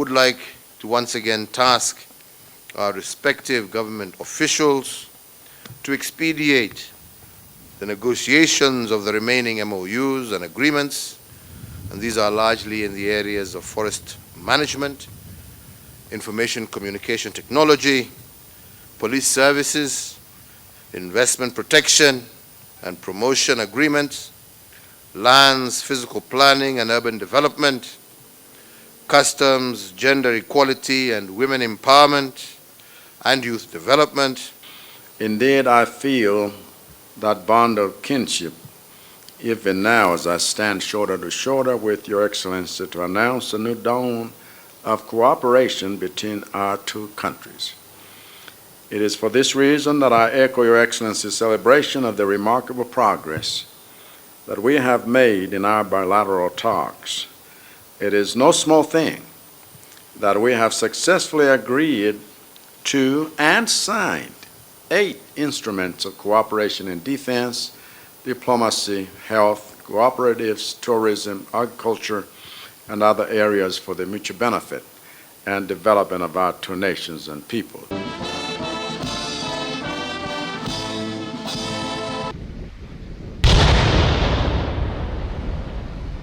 Would like to once again task our respective government officials to expedite the negotiations of the remaining MOUs and agreements, and these are largely in the areas of forest management, information communication technology, police services, investment protection and promotion agreements, lands, physical planning and urban development, customs, gender equality and women empowerment, and youth development. Indeed, I feel that bond of kinship, even now as I stand shoulder to shoulder with Your Excellency to announce a new dawn of cooperation between our two countries. It is for this reason that I echo Your Excellency's celebration of the remarkable progress that we have made in our bilateral talks. It is no small thing that we have successfully agreed to and signed 8 instruments of cooperation in defense, diplomacy, health, cooperatives, tourism, agriculture, and other areas for the mutual benefit and development of our two nations and peoples.